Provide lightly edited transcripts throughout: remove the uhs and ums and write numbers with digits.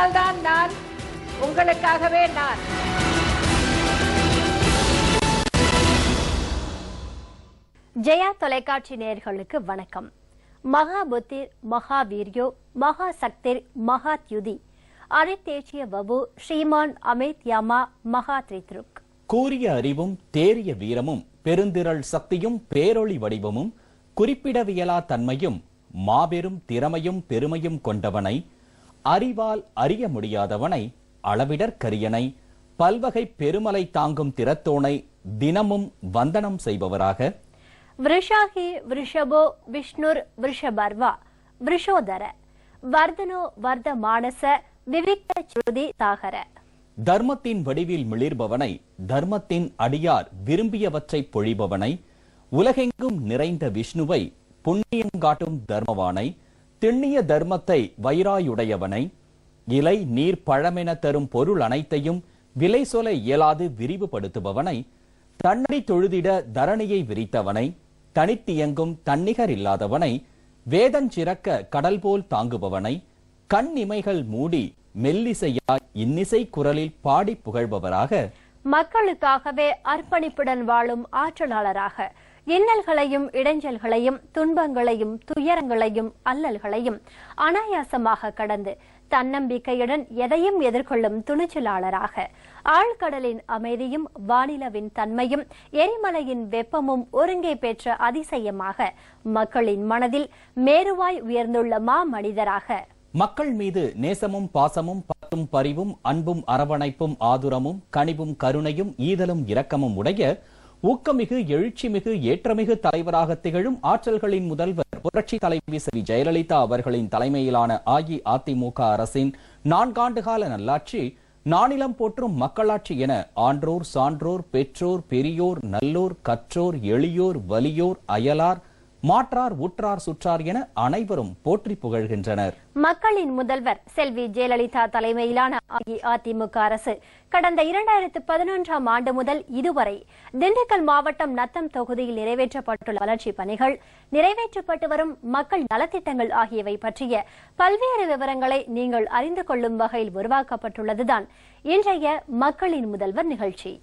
உங்கள்தான் நான், உங்களுக்காகவே நான். ஜெயா தொலைக்காட்சி நேயர்களுக்கு வணக்கம். மகா புத்திர் மகாவீர்யோ மகா சக்திர் மகாத்யுதி அரித்தேச்சிய வபு ஸ்ரீமான் அமித் யாமா மகா திரித்ருக். கூரிய அறிவும் தேறிய வீரமும் பெருந்திரள் சக்தியும் பேரொளி வடிவமும் குறிப்பிடவியலா தன்மையும் மாபெரும் திறமையும் பெருமையும் கொண்டவனை, அறிவால் அறிய முடியாதவனை, அளவிடற்கரியனை, பல்வகை பெருமலை தாங்கும் திறத்தோனை தினமும் வந்தனம் செய்பவராக விருஷாகி விருஷபோ விஷ்ணுர் விருஷபர்வா விருஷோதர வர்தனோ வர்த மானச விவிக்த சுருதி தாகர. தர்மத்தின் வடிவில் மிளிர்பவனை, தர்மத்தின் அடியார் விரும்பியவற்றை பொழிபவனை, உலகெங்கும் நிறைந்த விஷ்ணுவை, புண்ணியங்காட்டும் தர்மவானை, திண்ணிய தர்மத்தை வைராயுடையவனை, இலை நீர் பழமென தரும் பொருள் அனைத்தையும் விலை சொல்ல இயலாது விரிவுபடுத்துபவனை, தன்னடி தொழுதிட தரணியை விரித்தவனை, தனித்தியங்கும் தன்னிகர் இல்லாதவனை, வேதஞ்சிறக்க கடல் போல் தாங்குபவனை, கண் இமைகள் மூடி மெல்லிசையாய் இன்னிசை குரலில் பாடி புகழ்பவராக, மக்களுக்காகவே அர்ப்பணிப்புடன் வாழும் ஆற்றலாளராக, இன்னல்களையும் இடைஞ்சல்களையும் துன்பங்களையும் துயரங்களையும் அல்லல்களையும் அனாயாசமாக கடந்து தன்னம்பிக்கையுடன் எதையும் எதிர்கொள்ளும் துணிச்சலாளராக, ஆழ்கடலின் அமைதியும் வானிலவின் தன்மையும் எரிமலையின் வெப்பமும் ஒருங்கே பெற்ற அதிசயமாக மக்களின் மனதில் மேருவாய் உயர்ந்துள்ள மாமனிதராக, மக்கள் மீது நேசமும் பாசமும் பற்றும் பரிவும் அன்பும் அரவணைப்பும் ஆதுரமும் கனிவும் கருணையும் ஈதலும் இரக்கமும் உடைய ஊக்கமிகு எழுச்சிமிகு ஏற்றமிகு தலைவராக திகழும் ஆற்றல்களின் முதல்வர் புரட்சி தலைவி ஸ்ரீ ஜெயலலிதா அவர்களின் தலைமையிலான அஇஅதிமுக அரசின் 4 ஆண்டுகால நல்லாட்சி நானிலம் போற்றும் மக்களாட்சி என ஆன்றோர் சான்றோர் பெற்றோர் பெரியோர் நல்லோர் கற்றோர் எளியோர் வலியோர் அயலார் மாற்றார் உற்றார் சுற்றார் என அனைவரும் போற்றி புகழ்கின்றனர். மக்களின் முதல்வர் செல்வி ஜெயலலிதா தலைமையிலான அஇஅதிமுக அரசு கடந்த 2011ஆம் ஆண்டு முதல் இதுவரை திண்டுக்கல் மாவட்டம் நத்தம் தொகுதியில் நிறைவேற்றப்பட்டுள்ள வளர்ச்சிப் பணிகள், நிறைவேற்றப்பட்டு வரும் மக்கள் நலத்திட்டங்கள் ஆகியவை பற்றிய பல்வேறு விவரங்களை நீங்கள் அறிந்து கொள்ளும் வகையில் உருவாக்கப்பட்டுள்ளதுதான் இன்றைய மக்களின் முதல்வர் நிகழ்ச்சி.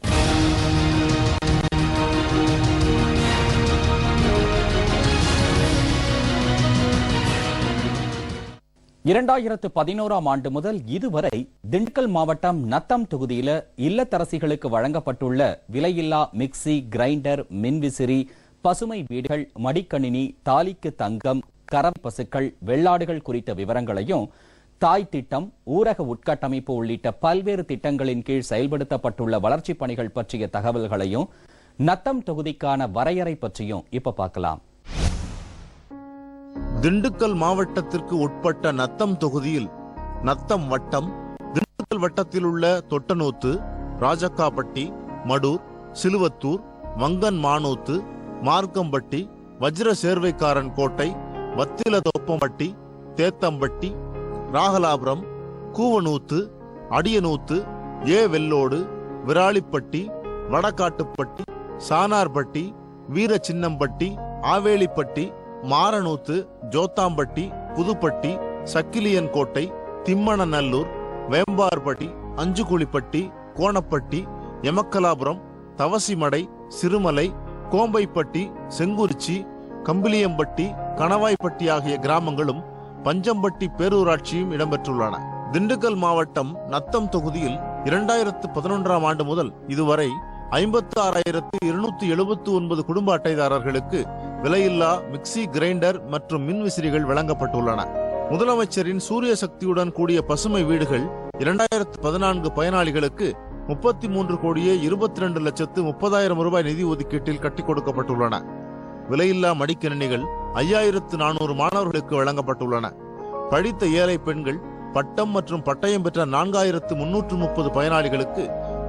2011ஆம் ஆண்டு முதல் இதுவரை திண்டுக்கல் மாவட்டம் நத்தம் தொகுதியில இல்லத்தரசிகளுக்கு வழங்கப்பட்டுள்ள விலையில்லா மிக்சி, கிரைண்டர், மின்விசிறி, பசுமை வீடுகள், மடிக்கணினி, தாலிக்கு தங்கம், கறவை பசுக்கள், வெள்ளாடுகள் குறித்த விவரங்களையும், தாய் திட்டம், ஊரக உட்கட்டமைப்பு உள்ளிட்ட பல்வேறு திட்டங்களின் கீழ் செயல்படுத்தப்பட்டுள்ள வளர்ச்சிப் பணிகள் பற்றிய தகவல்களையும், நத்தம் தொகுதிக்கான வரையறை பற்றியும் இப்ப பார்க்கலாம். திண்டுக்கல் மாவட்டத்திற்கு உட்பட்ட நத்தம் தொகுதியில் நத்தம் வட்டம், திண்டுக்கல் வட்டத்தில் உள்ள தொட்டனூத்து, ராஜக்காப்பட்டி, மடூர், சிலுவத்தூர், வங்கன் மானூத்து, மார்க்கம்பட்டி, வஜ்ர சேர்வைக்காரன் கோட்டை, வத்தில தொப்பம்பட்டி, தேத்தம்பட்டி, ராகலாபுரம், கூவனூத்து, அடியனூத்து, வெள்ளோடு, விராலிப்பட்டி, வடகாட்டுப்பட்டி, சானார்பட்டி, வீர சின்னம்பட்டி, ஆவேலிப்பட்டி, மாரனூத்து, ஜோத்தாம்பட்டி, புதுப்பட்டி, சக்கிலியன் கோட்டை, திம்மணநல்லூர், வேம்பார்பட்டி, அஞ்சுகுழிப்பட்டி, கோணப்பட்டி, எமக்கலாபுரம், தவசிமடை, சிறுமலை, கோம்பைப்பட்டி, செங்குறிச்சி, கம்பிலியம்பட்டி, கணவாய்ப்பட்டி ஆகிய கிராமங்களும் பஞ்சம்பட்டி பேரூராட்சியும் இடம்பெற்றுள்ளன. திண்டுக்கல் மாவட்டம் நத்தம் தொகுதியில் 2011ஆம் ஆண்டு முதல் இதுவரை 56,279 குடும்ப அட்டைதாரர்களுக்கு விலையில்லா மிக்சி, கிரைண்டர் மற்றும் மின்விசிறிகள் வழங்கப்பட்டுள்ளன. முதலமைச்சரின் சூரிய சக்தியுடன் கூடிய பசுமை வீடுகள் 2014 பயனாளிகளுக்கு 33,22,30,000 ரூபாய் நிதி ஒதுக்கீட்டில் கட்டிக் கொடுக்கப்பட்டுள்ளன. விலையில்லா மடிக்கணினிகள் 5,400 மாணவர்களுக்கு வழங்கப்பட்டுள்ளன. படித்த ஏழை பெண்கள், பட்டம் மற்றும் பட்டயம் பெற்ற 4,330 பயனாளிகளுக்கு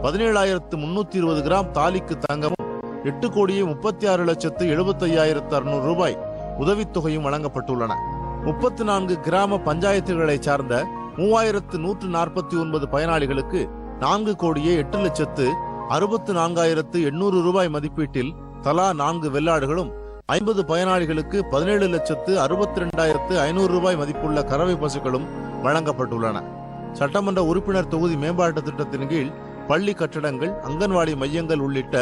17,320 கிராம் தாலிக்கு தங்கமும் 8,36,75,600 ரூபாய் உதவித்தொகையும் வழங்கப்பட்டுள்ளன. 34 கிராம பஞ்சாயத்துகளை சார்ந்த 3,149 பயனாளிகளுக்கு 4,08,64,800 ரூபாய் மதிப்பீட்டில் தலா 4 வெள்ளாடுகளும், 50 பயனாளிகளுக்கு 17,62,500 ரூபாய் மதிப்புள்ள கறவை பசுக்களும் வழங்கப்பட்டுள்ளன. சட்டமன்ற உறுப்பினர் தொகுதி மேம்பாட்டு திட்டத்தின் கீழ் பள்ளி கட்டடங்கள், அங்கன்வாடி மையங்கள் உள்ளிட்ட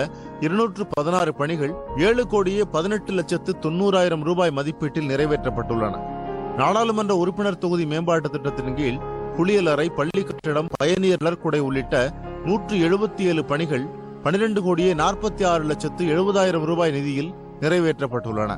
216 பணிகள் 7,18,90,000 ரூபாய் மதிப்பீட்டில் நிறைவேற்றப்பட்டுள்ளன. நாடாளுமன்ற உறுப்பினர் தொகுதி மேம்பாட்டு திட்டத்தின் கீழ் குளியலறை, பள்ளி கட்டடம், பயணியர் நலர்குடை உள்ளிட்ட 177 பணிகள் 12,46,70,000 ரூபாய் நிதியில் நிறைவேற்றப்பட்டுள்ளன.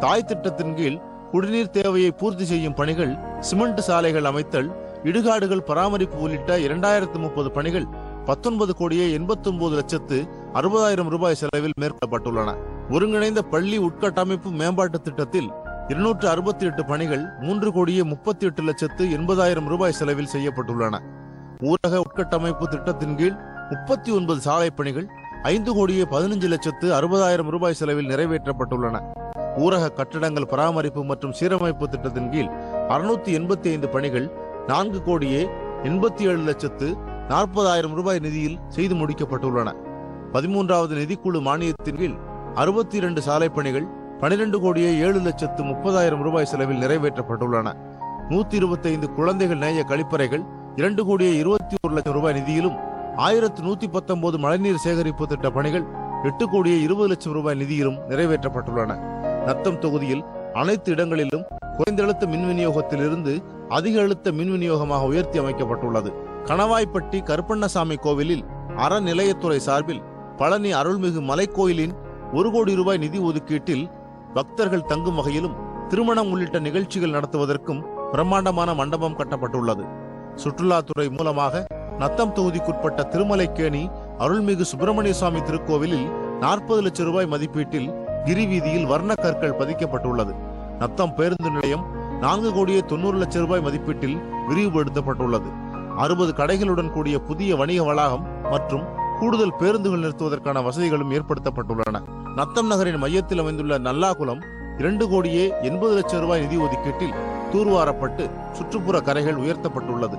தாய் திட்டத்தின் கீழ் குடிநீர் தேவையை பூர்த்தி செய்யும் பணிகள், சிமெண்ட் சாலைகள் அமைத்தல், இடுகாடுகள் பராமரிப்பு உள்ளிட்ட 2030 பணிகள் 19,89,60,000 ரூபாய் செலவில் மேற்கொள்ளப்பட்டுள்ளன. ஒருங்கிணைந்த பள்ளி உட்கட்டமைப்பு மேம்பாட்டு திட்டத்தில் 268 பணிகள் 3,38,80,000 ரூபாய் செலவில் செய்யப்பட்டுள்ளன. ஊரக உட்கட்டமைப்பு திட்டத்தின் கீழ் 39 சாலை பணிகள் 5,15,60,000 ரூபாய் செலவில் நிறைவேற்றப்பட்டுள்ளன. ஊரக கட்டடங்கள் பராமரிப்பு மற்றும் சீரமைப்பு திட்டத்தின் கீழ் 685 பணிகள் 4,87,40,000 ரூபாய் நிதியில் செய்து முடிக்கப்பட்டுள்ளன. 13வது நிதிக்குழு மானியத்தின் கீழ் 62 சாலை பணிகள் 12,07,30,000 ரூபாய் செலவில் நிறைவேற்றப்பட்டுள்ளன. 125 குழந்தைகள் நேய கழிப்பறைகள் 2,21,00,000 ரூபாய் நிதியிலும், 1119 மழைநீர் சேகரிப்பு திட்ட பணிகள் 8,20,00,000 ரூபாய் நிதியிலும் நிறைவேற்றப்பட்டுள்ளன. நத்தம் தொகுதியில் அனைத்து இடங்களிலும் குறைந்த அழுத்த மின் விநியோகத்திலிருந்து அதிக அழுத்த மின் விநியோகமாக உயர்த்தி அமைக்கப்பட்டுள்ளது. கணவாய்ப்பட்டி கருப்பண்ணசாமி கோவிலில் அறநிலையத்துறை சார்பில் பழனி அருள்மிகு மலைக்கோயிலின் 1 கோடி ரூபாய் நிதி ஒதுக்கீட்டில் பக்தர்கள் தங்கும் வகையிலும் திருமணம் உள்ளிட்ட நிகழ்ச்சிகள் நடத்துவதற்கும் பிரம்மாண்டமான மண்டபம் கட்டப்பட்டுள்ளது. சுற்றுலாத்துறை மூலமாக நத்தம் தொகுதிக்குட்பட்ட திருமலைக்கேணி அருள்மிகு சுப்பிரமணிய சுவாமி திருக்கோவிலில் 40 லட்சம் ரூபாய் மதிப்பீட்டில் கிரிவீதியில் வர்ண கற்கள் பதிக்கப்பட்டுள்ளது. நத்தம் பேருந்து நிலையம் 4,90,00,000 ரூபாய் மதிப்பீட்டில் விரிவுபடுத்தப்பட்டுள்ளது. 60 கடைகளுடன் கூடிய புதிய வணிக வளாகம் மற்றும் கூடுதல் பேருந்துகள் நிறுத்துவதற்கான வசதிகளும் ஏற்படுத்தப்பட்டுள்ளன. நத்தம் நகரின் மையத்தில் அமைந்துள்ள நல்லாகுளம் 2,80,00,000 ரூபாய் நிதி ஒதுக்கீட்டில் தூர்வாரப்பட்டு சுற்றுப்புற கரைகள் உயர்த்தப்பட்டுள்ளது.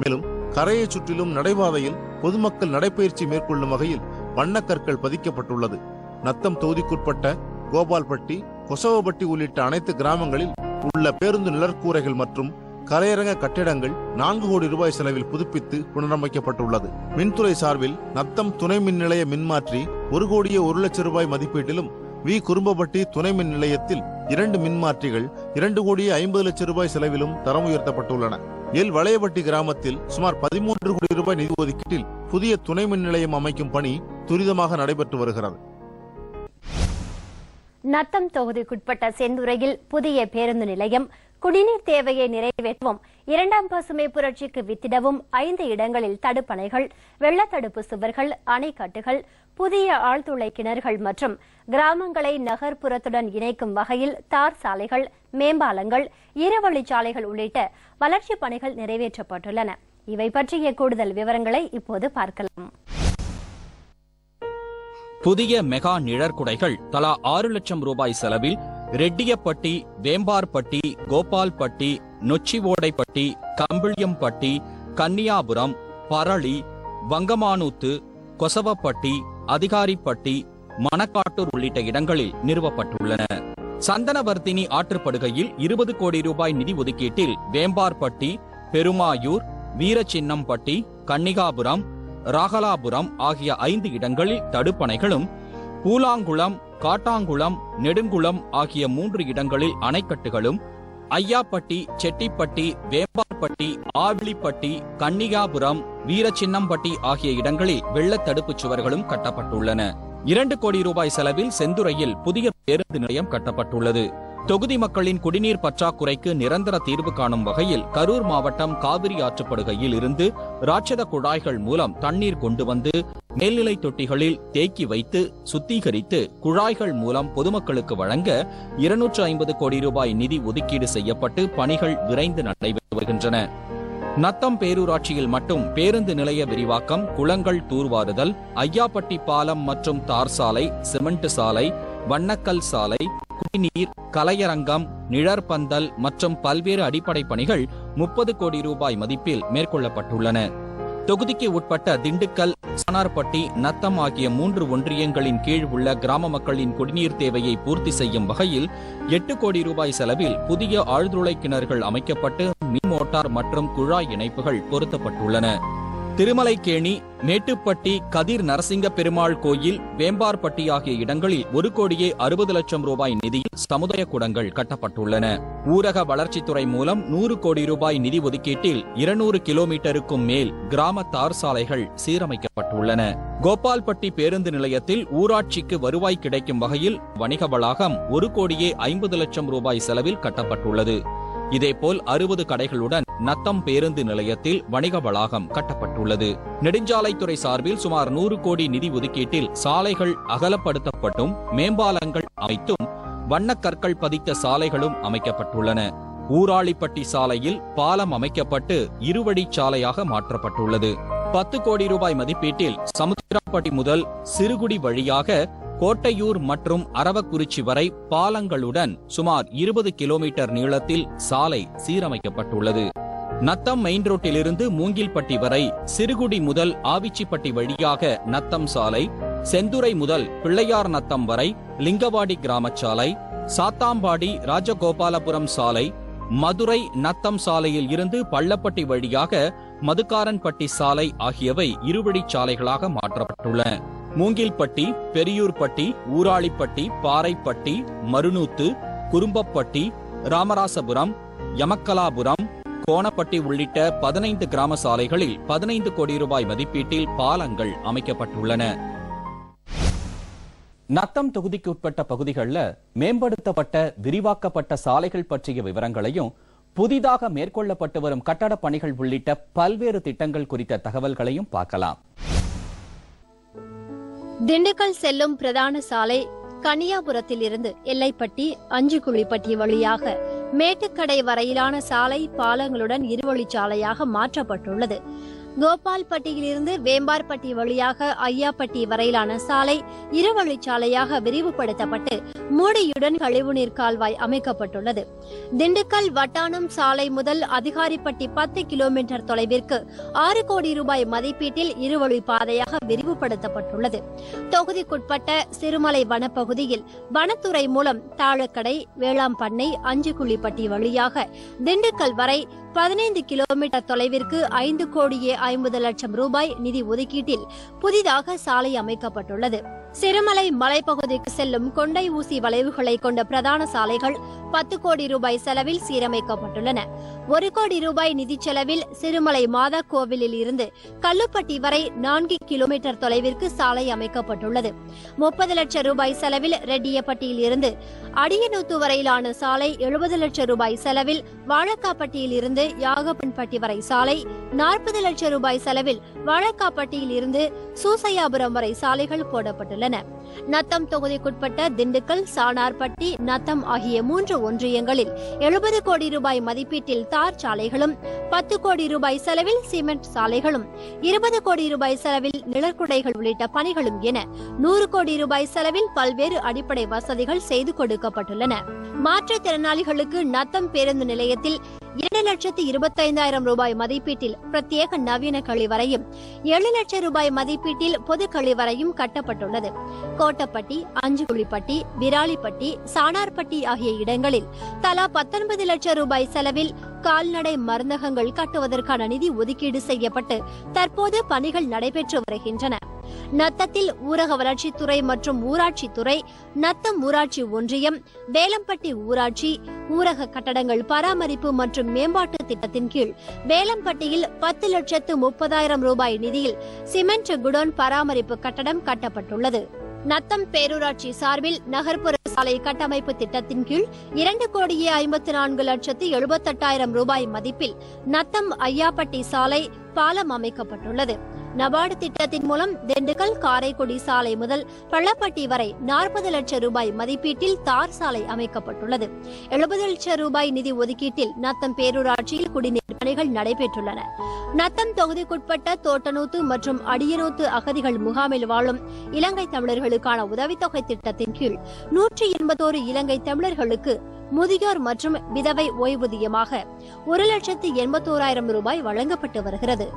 மேலும் கரையை சுற்றிலும் நடைபாதையில் பொதுமக்கள் நடைபயிற்சி மேற்கொள்ளும் வகையில் வண்ணக்கற்கள் பதிக்கப்பட்டுள்ளது. நத்தம் தொகுதிக்குட்பட்ட கோபால்பட்டி, கொசவப்பட்டி உள்ளிட்ட அனைத்து கிராமங்களில் உள்ள பேருந்து நிழற்கூரைகள் மற்றும் கலையரங்க கட்டிடங்கள் 4 கோடி ரூபாய் செலவில் புதுப்பித்து புனரமைக்கப்பட்டுள்ளது. மின்துறை சார்பில் நத்தம் துணை மின் நிலைய மின்மாற்றி 1,01,00,000 ரூபாய் மதிப்பீட்டிலும், வி குறும்பப்பட்டி துணை மின் நிலையத்தில் 2 மின்மாற்றிகள் 2,50,00,000 ரூபாய் செலவிலும் தரம் உயர்த்தப்பட்டுள்ளன. எல் வளையப்பட்டி கிராமத்தில் சுமார் 13 கோடி ரூபாய் நிதி ஒதுக்கீட்டில் புதிய துணை மின் நிலையம் அமைக்கும் பணி துரிதமாக நடைபெற்று வருகிறது. நத்தம் தொகுதிக்குட்பட்ட செந்துறையில் புதிய பேருந்து நிலையம், குடிநீர் தேவையை நிறைவேற்றவும், 2ஆம் பசுமை புரட்சிக்கு வித்திடவும் 5 இடங்களில் தடுப்பணைகள், வெள்ளத்தடுப்பு சுவர்கள், அணைக்கட்டுகள், புதிய ஆழ்துளை கிணறுகள் மற்றும் கிராமங்களை நகர்ப்புறத்துடன் இணைக்கும் வகையில் தார் சாலைகள், மேம்பாலங்கள், ஈரவழிச்சாலைகள் உள்ளிட்ட வளர்ச்சிப் பணிகள் நிறைவேற்றப்பட்டுள்ளன. இவை பற்றிய கூடுதல் விவரங்களை இப்போது பார்க்கலாம். புதிய மெகா நிழற்குடைகள் தலா 6 லட்சம் ரூபாய் செலவில் ரெட்டியப்பட்டி, வேம்பார்பட்டி, கோபால்பட்டி, நொச்சிவோடைப்பட்டி, கம்பிள்யம்பட்டி, கன்னியாபுரம், பரளி, வங்கமானூத்து, கொசவப்பட்டி, அதிகாரிப்பட்டி, மணக்காட்டூர் உள்ளிட்ட இடங்களில் நிறுவப்பட்டுள்ளன. சந்தனவர்த்தினி ஆற்றுப்படுகையில் 20 கோடி ரூபாய் நிதி ஒதுக்கீட்டில் வேம்பார்பட்டி, பெருமாயூர், வீரசின்னம்பட்டி, கன்னிகாபுரம், ராகலாபுரம் ஆகிய 5 இடங்களில் தடுப்பணைகளும், பூலாங்குளம், காட்டாங்குளம், நெடுங்குளம் ஆகிய 3 இடங்களில் அணைக்கட்டுகளும், ஐயாப்பட்டி, செட்டிப்பட்டி, வேம்பார்பட்டி, ஆவிளிப்பட்டி, கன்னிகாபுரம், வீரசின்னம்பட்டி ஆகிய இடங்களில் வெள்ளத்தடுப்புச் சுவர்களும் கட்டப்பட்டுள்ளன. 2 கோடி ரூபாய் செலவில் செந்துறையில் புதிய பேருந்து நிலையம் கட்டப்பட்டுள்ளது. தொகுதி மக்களின் குடிநீர் பற்றாக்குறைக்கு நிரந்தர தீர்வு காணும் வகையில் கரூர் மாவட்டம் காவிரி ஆற்றுப்படுகையில் இருந்து ராட்சத குழாய்கள் மூலம் தண்ணீர் கொண்டு வந்து மேல்நிலை தொட்டிகளில் தேக்கி வைத்து சுத்திகரித்து குழாய்கள் மூலம் பொதுமக்களுக்கு வழங்க 250 கோடி ரூபாய் நிதி ஒதுக்கீடு செய்யப்பட்டு பணிகள் விரைந்து நடைபெற்று வருகின்றன. நத்தம் பேரூராட்சியில் மட்டும் பேருந்து நிலைய விரிவாக்கம், குளங்கள் தூர்வாறுதல், ஐயாப்பட்டி பாலம் மற்றும் தார் சாலை, சிமெண்ட் சாலை, வண்ணக்கல் சாலை, குடிநீர், கலையரங்கம், நிழற்பந்தல் மற்றும் பல்வேறு அடிப்படை பணிகள் 30 கோடி ரூபாய் மதிப்பில் மேற்கொள்ளப்பட்டுள்ளன. தொகுதிக்கு உட்பட்ட திண்டுக்கல், சானார்பட்டி, நத்தம் ஆகிய 3 ஒன்றியங்களின் கீழ் உள்ள கிராம மக்களின் குடிநீர் தேவையை பூர்த்தி செய்யும் வகையில் 8 கோடி ரூபாய் செலவில் புதிய ஆழ்துளை கிணறுகள் அமைக்கப்பட்டு மின் மோட்டார் மற்றும் குழாய் இணைப்புகள் பொருத்தப்பட்டுள்ளன. திருமலைக்கேணி, மேட்டுப்பட்டி, கதிர் நரசிங்க பெருமாள் கோயில், வேம்பார்பட்டி ஆகிய இடங்களில் 1 கோடியே 60 லட்சம் ரூபாய் நிதியில் சமுதாய கூடங்கள் கட்டப்பட்டுள்ளன. ஊரக வளர்ச்சித்துறை மூலம் 100 கோடி ரூபாய் நிதி ஒதுக்கீட்டில் 200 கிலோமீட்டருக்கும் மேல் கிராம தார் சாலைகள் சீரமைக்கப்பட்டுள்ளன. கோபால்பட்டி பேருந்து நிலையத்தில் ஊராட்சிக்கு வருவாய் கிடைக்கும் வகையில் வணிக வளாகம் 1 கோடியே 50 லட்சம் ரூபாய் செலவில் கட்டப்பட்டுள்ளது. இதேபோல் 60 கடைகளுடன் நத்தம் பேருந்து நிலையத்தில் வணிக வளாகம் கட்டப்பட்டுள்ளது. நெடுஞ்சாலைத்துறை சார்பில் சுமார் 100 கோடி நிதி ஒதுக்கீட்டில் சாலைகள் அகலப்படுத்தப்பட்டும் மேம்பாலங்கள் அமைத்தும் வண்ணக்கற்கள் பதித்த சாலைகளும் அமைக்கப்பட்டுள்ளன. ஊராளிப்பட்டி சாலையில் பாலம் அமைக்கப்பட்டு இருவழிச்சாலையாக மாற்றப்பட்டுள்ளது. 10 கோடி ரூபாய் மதிப்பீட்டில் சமுத்திரப்பட்டி முதல் சிறுகுடி வழியாக கோட்டையூர் மற்றும் அரவக்குறிச்சி வரை பாலங்களுடன் சுமார் 20 கிலோமீட்டர் நீளத்தில் சாலை சீரமைக்கப்பட்டுள்ளது. நத்தம் மெயின் ரோட்டிலிருந்து மூங்கில்பட்டி வரை, சிறுகுடி முதல் ஆவிச்சிப்பட்டி வழியாக நத்தம் சாலை, செந்துறை முதல் பிள்ளையார் நத்தம் வரை லிங்கவாடி கிராமச்சாலை, சாத்தாம்பாடி ராஜகோபாலபுரம் சாலை, மதுரை நத்தம் சாலையில் இருந்து பள்ளப்பட்டி வழியாக மதுக்காரன்பட்டி சாலை ஆகியவை இருவழிச்சாலைகளாக மாற்றப்பட்டுள்ளன. மூங்கில்பட்டி, பெரியூர்பட்டி, ஊராளிப்பட்டி, பாறைப்பட்டி, மருநூத்து, குறும்பப்பட்டி, ராமராசபுரம், யமக்கலாபுரம், கோணப்பட்டி உள்ளிட்ட 15 கிராம சாலைகளில் 15 கோடி ரூபாய் மதிப்பீட்டில் பாலங்கள் அமைக்கப்பட்டுள்ளன. நத்தம் தொகுதிக்கு உட்பட்ட பகுதிகளில் மேம்படுத்தப்பட்ட விரிவாக்கப்பட்ட சாலைகள் பற்றிய விவரங்களையும் புதிதாக மேற்கொள்ளப்பட்டு வரும் கட்டடப் பணிகள் உள்ளிட்ட பல்வேறு திட்டங்கள் குறித்த தகவல்களையும் பார்க்கலாம். திண்டுக்கல் செல்லும் பிரதான சாலை கனியாபுரத்தில் இருந்து எல்லைப்பட்டி, அஞ்சுகுழிப்பட்டி வழியாக மேட்டுக்கடை வரையிலான சாலை பாலங்களுடன் இருவழிச்சாலையாக மாற்றப்பட்டுள்ளது. கோபால்பட்டியிலிருந்து வேம்பார்பட்டி வழியாக ஐயாப்பட்டி வரையிலான சாலை இருவழிச்சாலையாக விரிவுபடுத்தப்பட்டு மூடியுடன் கழிவுநீர் கால்வாய் அமைக்கப்பட்டுள்ளது. திண்டுக்கல் வட்டானம் சாலை முதல் அதிகாரிப்பட்டி 10 கிலோமீட்டர் தொலைவிற்கு 6 கோடி ரூபாய் மதிப்பீட்டில் இருவழி பாதையாக விரிவுபடுத்தப்பட்டுள்ளது. தொகுதிக்குட்பட்ட சிறுமலை வனப்பகுதியில் வனத்துறை மூலம் தாழக்கடை, வேளாம்பண்ணை, அஞ்சுகுழிப்பட்டி வழியாக திண்டுக்கல் வரை 15 கிலோமீட்டர் தொலைவிற்கு 5 கோடியே 50 லட்சம் ரூபாய் நிதி ஒதுக்கீட்டில் புதிதாக சாலை அமைக்கப்பட்டுள்ளது. சிறுமலை மலைப்பகுதிக்கு செல்லும் கொண்டை ஊசி வளைவுகளை கொண்ட பிரதான சாலைகள் 10 கோடி ரூபாய் செலவில் சீரமைக்கப்பட்டுள்ளன. 1 கோடி ரூபாய் நிதி செலவில் சிறுமலை மாதா கோவிலில் இருந்து கல்லுப்பட்டி வரை 4 கிலோமீட்டர் தொலைவிற்கு சாலை அமைக்கப்பட்டுள்ளது. 30 லட்சம் ரூபாய் செலவில் ரெட்டியப்பட்டியில் இருந்து அடியனூத்து வரையிலான சாலை, 70 லட்சம் ரூபாய் செலவில் வாழக்காப்பட்டியில் இருந்து யாகப்பன்பட்டி வரை சாலை, 40 லட்சம் ரூபாய் செலவில் வாழக்காப்பட்டியில் இருந்து சூசையாபுரம் வரை சாலைகள் போடப்பட்டுள்ளன. நத்தம் தொகுதிக்குட்பட்ட திண்டுக்கல், சானார்பட்டி, நத்தம் ஆகிய 3 ஒன்றியங்களில் 70 கோடி ரூபாய் மதிப்பீட்டில் தார் சாலைகளும், 10 கோடி ரூபாய் செலவில் சிமெண்ட் சாலைகளும், 20 கோடி ரூபாய் செலவில் நிழற்குடைகள் உள்ளிட்ட பணிகளும் என 100 கோடி ரூபாய் செலவில் பல்வேறு அடிப்படை வசதிகள் செய்து கொடுக்கப்பட்டுள்ளன. மாற்றுத்திறனாளிகளுக்கு நத்தம் பேருந்து நிலையத்தில் 2,25,000 ரூபாய் மதிப்பீட்டில் பிரத்யேக நவீன கழிவறையும், 7 லட்சம் ரூபாய் மதிப்பீட்டில் பொது கழிவறையும் கட்டப்பட்டுள்ளது. கோட்டப்பட்டி, அஞ்சுகுழிப்பட்டி, விராலிப்பட்டி, சானார்பட்டி ஆகிய இடங்களில் தலா 19 லட்சம் ரூபாய் செலவில் கால்நடை மருந்தகங்கள் கட்டுவதற்கான நிதி ஒதுக்கீடு செய்யப்பட்டு தற்போது பணிகள் நடைபெற்று வருகின்றன. நத்தத்தில் ஊரக வளர்ச்சித்துறை மற்றும் ஊராட்சித்துறை, நத்தம் ஊராட்சி ஒன்றியம், வேலம்பட்டி ஊராட்சி ஊரக கட்டடங்கள் பராமரிப்பு மற்றும் மேம்பாட்டு திட்டத்தின் கீழ் வேலம்பட்டியில் 10,30,000 ரூபாய் நிதியில் சிமெண்ட் குடோன் பராமரிப்பு கட்டடம் கட்டப்பட்டுள்ளது. நத்தம் பேரூராட்சி சார்பில் நகர்ப்புற சாலை கட்டமைப்பு திட்டத்தின் கீழ் 2,54,78,000 ரூபாய் மதிப்பில் நத்தம் ஐயாப்பட்டி சாலை பாலம் அமைக்கப்பட்டுள்ளது. நபார்டு திட்டத்தின் மூலம் திண்டுக்கல் காரைக்குடி சாலை முதல் பள்ளப்பட்டி வரை 40 லட்சம் ரூபாய் மதிப்பீட்டில் தார் சாலை அமைக்கப்பட்டுள்ளது. 70 லட்சம் ரூபாய் நிதி ஒதுக்கீட்டில் நத்தம் பேரூராட்சியில் குடிநீர் பணிகள் நடைபெற்றுள்ளன. நத்தம் தொகுதிக்குட்பட்ட தோட்டனூத்து மற்றும் அடியனூத்து அகதிகள் முகாமில் வாழும் இலங்கை தமிழர்களுக்கான உதவித்தொகை திட்டத்தின் கீழ் 181 இலங்கை தமிழர்களுக்கு முதியோர் மற்றும் விதவை ஓய்வூதியமாக 1,81,000 ரூபாய் வழங்கப்பட்டு வருகிறது.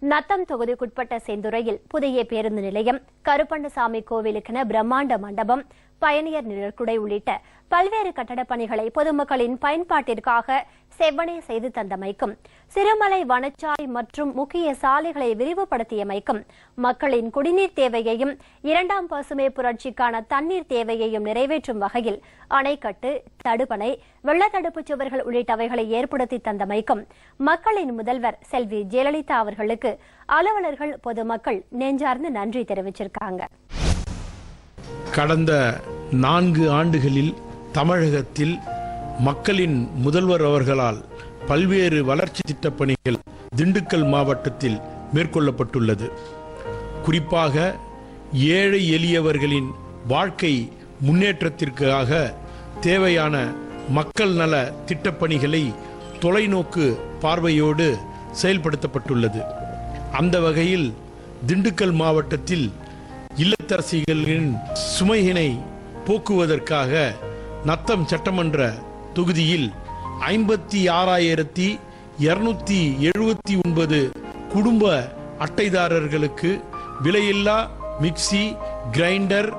நத்தம் தொகுதிக்குட்பட்ட செந்துறையில் புதிய பேருந்து நிலையம், கருப்பண்ணசாமி கோவிலுக்கென பிரம்மாண்ட மண்டபம், பயணியர் நிழற்குடை உள்ளிட்ட பல்வேறு கட்டடப் பணிகளை பொதுமக்களின் பயன்பாட்டிற்காக செவ்வனே செய்து தந்தமைக்கும், சிறுமலை வனச்சாலை மற்றும் முக்கிய சாலைகளை விரிவுபடுத்தியமைக்கும், மக்களின் குடிநீர் தேவையையும் 2ஆம் பசுமை புரட்சிக்கான தண்ணீர் தேவையையும் நிறைவேற்றும் வகையில் அணைக்கட்டு, தடுப்பணை, வெள்ளத்தடுப்புச் சுவர்கள் உள்ளிட்டவைகளை ஏற்படுத்தி தந்தமைக்கும் மக்களின் முதல்வர் செல்வி ஜெயலலிதா அவர்களுக்கு அலுவலர்கள், பொதுமக்கள் நெஞ்சார்ந்த நன்றி தெரிவிச்சிருக்காங்க. கடந்த 4 ஆண்டுகளில் தமிழகத்தில் மக்களின் முதல்வர் அவர்களால் பல்வேறு வளர்ச்சி திட்டப் பணிகள் திண்டுக்கல் மாவட்டத்தில் மேற்கொள்ளப்பட்டுள்ளது. குறிப்பாக ஏழை எளியவர்களின் வாழ்க்கை முன்னேற்றத்திற்காக தேவையான மக்கள் நல திட்டப்பணிகளை தொலைநோக்கு பார்வையோடு செயல்படுத்தப்பட்டுள்ளது. அந்த வகையில் திண்டுக்கல் மாவட்டத்தில் இல்லத்தரசிகளின் சுமையினை போக்குவதற்காக நத்தம் சட்டமன்ற தொகுதியில் 56,279 குடும்ப அட்டைதாரர்களுக்கு விலையில்லா மிக்சி, கிரைண்டர்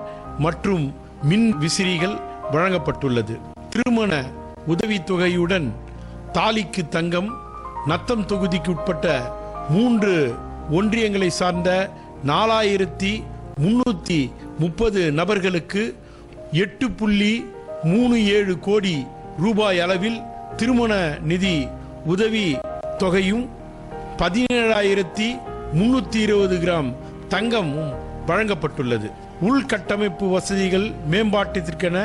மற்றும் மின் விசிறிகள் வழங்கப்பட்டுள்ளது. திருமண உதவித்தொகையுடன் தாலிக்கு தங்கம், நத்தம் தொகுதிக்குட்பட்ட 3 ஒன்றியங்களை சார்ந்த 4,330 நபர்களுக்கு 8.37 கோடி ரூபாய் அளவில் திருமண நிதி உதவி தொகையும் 17,320 கிராம் தங்கமும் வழங்கப்பட்டுள்ளது. உள்கட்டமைப்பு வசதிகள் மேம்பாட்டிற்கென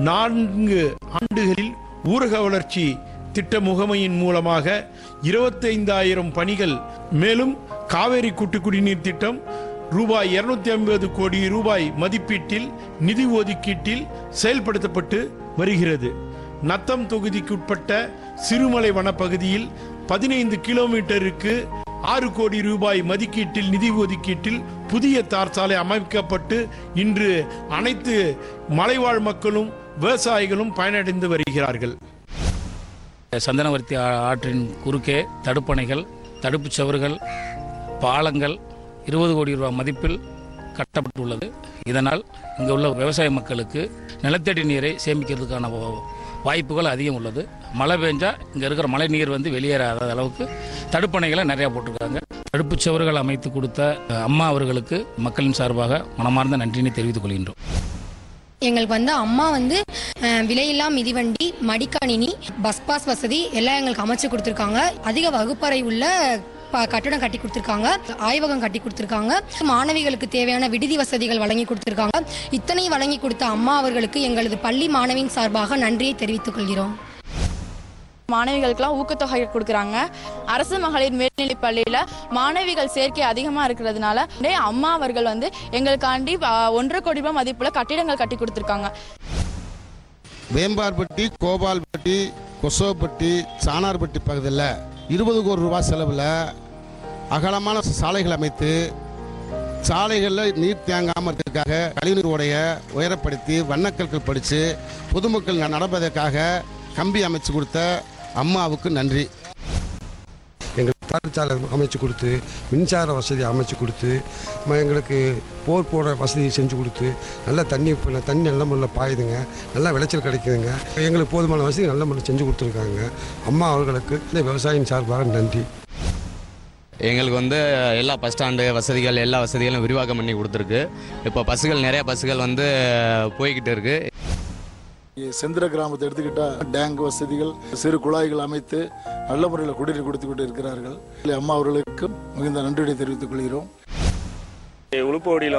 4 ஆண்டுகளில் ஊரக வளர்ச்சி திட்ட முகமையின் மூலமாக 25,000 பணிகள், மேலும் காவேரி கூட்டு குடிநீர் திட்டம் ரூபாய் 250 கோடி ரூபாய் மதிப்பீட்டில் நிதி ஒதுக்கீட்டில் செயல்படுத்தப்பட்டு வருகிறது. நத்தம் தொகுதிக்குட்பட்ட சிறுமலை வனப்பகுதியில் 15 கிலோமீட்டருக்கு 6 கோடி ரூபாய் மதிப்பீட்டில் நிதி ஒதுக்கீட்டில் புதிய தார் சாலை அமைக்கப்பட்டு இன்று அனைத்து மலைவாழ் மக்களும் விவசாயிகளும் பயனடைந்து வருகிறார்கள். சந்தனவர்த்தி ஆற்றின் குறுக்கே தடுப்பணைகள், தடுப்புச் சுவர்கள், பாலங்கள் 20 கோடி ரூபாய் மதிப்பில் கட்டப்பட்டுள்ளது. இதனால் இங்கு உள்ள விவசாய மக்களுக்கு நிலத்தடி நீரை சேமிக்கிறதுக்கான வாய்ப்புகள் அதிகம் உள்ளது. மழை பெஞ்சா இங்கே இருக்கிற மழை நீர் வெளியேறாத அளவுக்கு தடுப்பணைகளை நிறையா போட்டிருக்காங்க. தடுப்புச் சுவர்கள் அமைத்து கொடுத்த அம்மா அவர்களுக்கு மக்களின் சார்பாக மனமார்ந்த நன்றினை தெரிவித்துக் கொள்கின்றோம். எங்களுக்கு அம்மா விலையில்லா மிதிவண்டி, மடிக்கணினி, பஸ் பாஸ் வசதி எல்லாம் எங்களுக்கு அமைச்சு கொடுத்துருக்காங்க. அதிக வகுப்பறை உள்ள கட்டடம் கட்டி கொடுத்துருக்காங்க, ஆய்வகம் கட்டி கொடுத்துருக்காங்க, மாணவிகளுக்கு தேவையான விடுதி வசதிகள் வழங்கி கொடுத்துருக்காங்க. இத்தனை வழங்கி கொடுத்த அம்மா அவர்களுக்கு எங்களது பள்ளி மாணவியின் சார்பாக நன்றியை தெரிவித்துக் கொள்கிறோம். மாணவிகளுக்கெல்லாம் ஊக்கத்தொகை கொடுக்குறாங்க. அரசு மகளிர் மேல்நிலைப் பள்ளியில மாணவிகள் சேர்க்கை அதிகமா இருக்கிறதுனால அம்மா அவர்கள் எங்களுக்காண்டி 1.5 கோடி ரூபாய் மதிப்புல கட்டிடங்கள் கட்டி கொடுத்துருக்காங்க. வேம்பார்பட்டி, கோபால்பட்டி, கொசோப்பட்டி, சானார்பட்டி பகுதியில் 20 கோடி ரூபாய் செலவில் அகலமான சாலைகள் அமைத்து சாலைகளில் நீர் தேங்காமல் இருக்கிறதுக்காக கழிவுநீர் ஓடைய உயரப்படுத்தி வண்ணக்கற்கள் படித்து பொதுமக்கள் நடப்பதற்காக கம்பி அமைச்சு கொடுத்த அம்மாவுக்கு நன்றி. எங்களுக்கு தார்ச்சாலை அமைச்சு கொடுத்து, மின்சார வசதி அமைச்சு கொடுத்து, எங்களுக்கு போர் போட வசதி செஞ்சு கொடுத்து, நல்லா தண்ணி நல்ல முறையில் பாயுதுங்க, நல்லா விளைச்சல் கிடைக்குதுங்க. எங்களுக்கு போதுமான வசதி நல்ல முறையில் செஞ்சு கொடுத்துருக்காங்க. அம்மா அவர்களுக்கு இந்த விவசாயியின் சார்பாக நன்றி. எங்களுக்கு எல்லா பஸ் ஸ்டாண்டு வசதிகள், எல்லா வசதிகளும் விரிவாக்கம் பண்ணி கொடுத்துருக்கு. இப்போ பஸ்ஸுகள் நிறைய பஸ்ஸுகள் போய்கிட்டு இருக்கு. செந்திர கிராமத்தை எடுத்துக்கிட்டால் டேங்க் வசதிகள், சிறு குழாய்கள் அமைத்து நல்ல முறையில் குடிநீர் கொடுத்து கொண்டு இருக்கிறார்கள். அம்மா அவர்களுக்கு மிகுந்த நன்றியை தெரிவித்துக் கொள்கிறோம். உளுப்போடியில்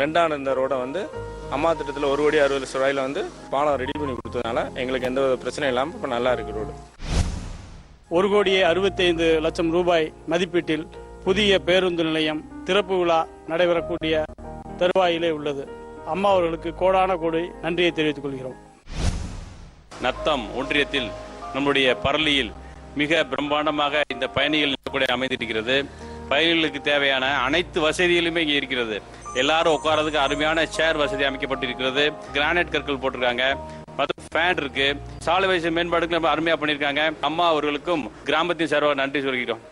பெண்டான இந்த ரோடை அம்மா திட்டத்தில் 1 கோடி 60 லட்சம் ரூபாயில் பாலம் ரெடி பண்ணி கொடுத்ததுனால எங்களுக்கு எந்த பிரச்சனையும் இல்லாமல் இப்போ நல்லா இருக்கு ரோடு. 1 கோடியே 65 லட்சம் ரூபாய் மதிப்பீட்டில் புதிய பேருந்து நிலையம் திறப்பு விழா நடைபெறக்கூடிய தருவாயிலே உள்ளது. அம்மா அவர்களுக்கு கோடான கோடி நன்றியை தெரிவித்துக் கொள்கிறோம். நத்தம் ஒன்றியத்தில் நம்முடைய பரளியில் மிக பிரம்மாண்டமாக இந்த பயணிகள் கூட அமைந்திருக்கிறது. பயணிகளுக்கு தேவையான அனைத்து வசதிகளுமே இங்கே இருக்கிறது. எல்லாரும் உட்காரதுக்கு அருமையான சேர் வசதி அமைக்கப்பட்டிருக்கிறது. கிரானைட் கற்கள் போட்டிருக்காங்க, ஃபேன் இருக்கு. சாலை வசதி மேம்பாடுக்கு அருமையா பண்ணியிருக்காங்க. அம்மா அவர்களுக்கும் கிராமத்தின் சார்பாக நன்றி சொல்கிறோம்.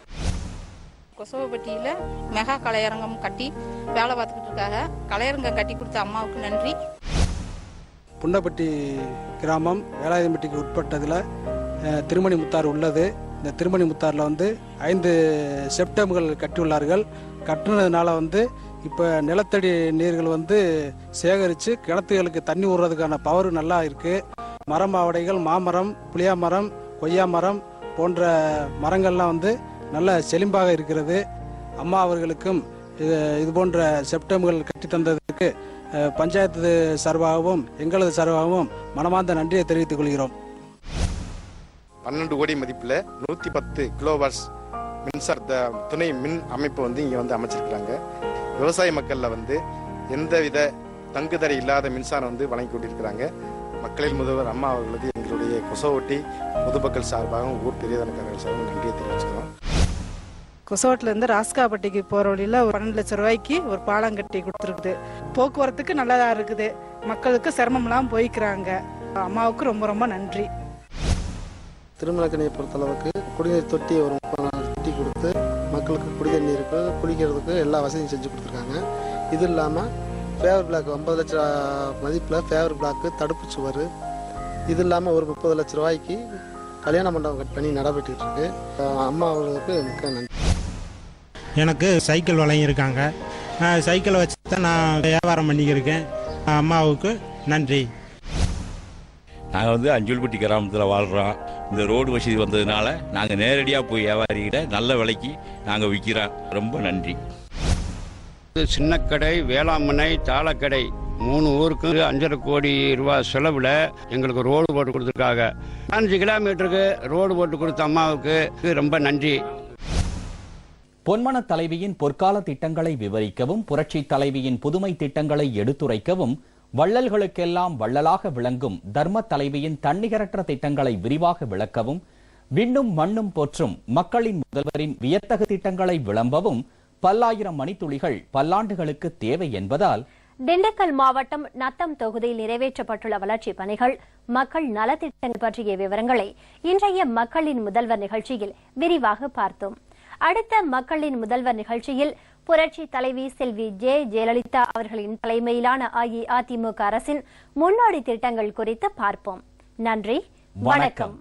கொசவப்பட்டியில் மெகா கலையரங்கம் கட்டி வேலை பார்த்துக்கிட்டு இருக்காங்க. கலையரங்கம் கட்டி கொடுத்த அம்மாவுக்கு நன்றி. புன்னப்பட்டி கிராமம் வேலாயுதம்பட்டிக்கு உட்பட்டதில் திருமணி முத்தார் உள்ளது. இந்த திருமணி முத்தாரில் 5 செப்டம்கள் கட்டியுள்ளார்கள். கட்டுனதுனால இப்போ நிலத்தடி நீர்கள் சேகரித்து கிணத்துகளுக்கு தண்ணி விடுறதுக்கான பவர் நல்லா இருக்குது. மரம் ஆவடைகள், மாமரம், புளியா மரம், கொய்யா மரம் போன்ற மரங்கள்லாம் நல்ல செழிம்பாக இருக்கிறது. அம்மா அவர்களுக்கும் இது போன்ற செப்டம்கள் கட்டி தந்ததற்கு பஞ்சாயத்து சார்பாகவும் எங்களது சார்பாகவும் மனமார்ந்த நன்றியை தெரிவித்துக் கொள்கிறோம். 12 கோடி மதிப்பில் 110 கிலோவாட்ஸ் மின்சார துணை மின் அமைப்பு இங்கே அமைச்சிருக்கிறாங்க. விவசாய மக்களில் எந்தவித தங்குதடை இல்லாத மின்சாரம் வழங்கி கொண்டிருக்கிறாங்க. மக்களில் முதல்வர் அம்மா அவர்களுக்கு எங்களுடைய கொசவட்டி பொதுமக்கள் சார்பாகவும் ஊர் பெரியதனக்காரர்கள் சார்பாகவும் நன்றியை தெரிவிச்சுக்கிறோம். கொசவட்டிலேருந்து ராஸ்காப்பட்டிக்கு போகிற வழியில் 12 லட்சம் ரூபாய்க்கு ஒரு பாலம் கட்டி கொடுத்துருக்குது. போக்குவரத்துக்கு நல்லதாக இருக்குது. மக்களுக்கு சிரமம்லாம் போய்க்கிறாங்க. அம்மாவுக்கு ரொம்ப ரொம்ப நன்றி. திருமலக்கணியை பொறுத்தளவுக்கு குடிநீர் தொட்டி ஒரு 30 தொட்டி கொடுத்து மக்களுக்கு குடிநீர் நீருக்கு குடிக்கிறதுக்கு எல்லா வசதியும் செஞ்சு கொடுத்துருக்காங்க. இது இல்லாமல் ஃபேவர் பிளாக் 50 லட்சம் மதிப்பில் ஃபேவர் பிளாக்கு, தடுப்பு சுவர், இது இல்லாமல் ஒரு 30 லட்சம் ரூபாய்க்கு கல்யாண மண்டபம் கட் பண்ணி நடைபெற்றுட்டு இருக்கு. அம்மா அவர்களுக்கு மிக்க நன்றி. எனக்கு சைக்கிள் வழங்கியிருக்காங்க. சைக்கிளை வச்சு தான் நான் வியாபாரம் பண்ணிக்கிருக்கேன். அம்மாவுக்கு நன்றி. நாங்கள் அஞ்சூல்பட்டி கிராமத்தில் வாழ்கிறோம். இந்த ரோடு வசதி வந்ததுனால நாங்கள் நேரடியாக போய் வியாபாரிகிட்ட நல்ல விலைக்கு நாங்கள் விற்கிறோம். ரொம்ப நன்றி. சின்னக்கடை, வேளாண்மனை, தாளக்கடை 3 ஊருக்கு 5.5 கோடி ரூபாய் செலவில் எங்களுக்கு ரோடு போட்டு கொடுத்துருக்காங்க. 5 கிலோமீட்டருக்கு ரோடு போட்டு கொடுத்த அம்மாவுக்கு ரொம்ப நன்றி. பொன்மன தலைவியின் பொற்கால திட்டங்களை விவரிக்கவும், புரட்சி தலைவியின் புதுமை திட்டங்களை எடுத்துரைக்கவும், வள்ளல்களுக்கெல்லாம் வள்ளலாக விளங்கும் தர்ம தலைவியின் தன்னிகரற்ற திட்டங்களை விரிவாக விளக்கவும், விண்ணும் மண்ணும் போற்றும் மக்களின் முதல்வரின் வியத்தகு திட்டங்களை விளம்பவும் பல்லாயிரம் மணித்துளிகள் பல்லாண்டுகளுக்கு தேவை என்பதால் திண்டுக்கல் மாவட்டம் நத்தம் தொகுதியில் நிறைவேற்றப்பட்டுள்ள வளர்ச்சிப் பணிகள், மக்கள் நலத்திட்டங்கள் பற்றிய விவரங்களை இன்றைய மக்களின் முதல்வர் நிகழ்ச்சியில் விரிவாக பார்த்தோம். அடுத்த மக்களின் முதல்வர் நிகழ்ச்சியில் புரட்சி தலைவி செல்வி ஜெயலலிதா அவர்களின் தலைமையிலான அஇஅதிமுக அரசின் முன்னோடி திட்டங்கள் குறித்து பார்ப்போம். நன்றி, வணக்கம்.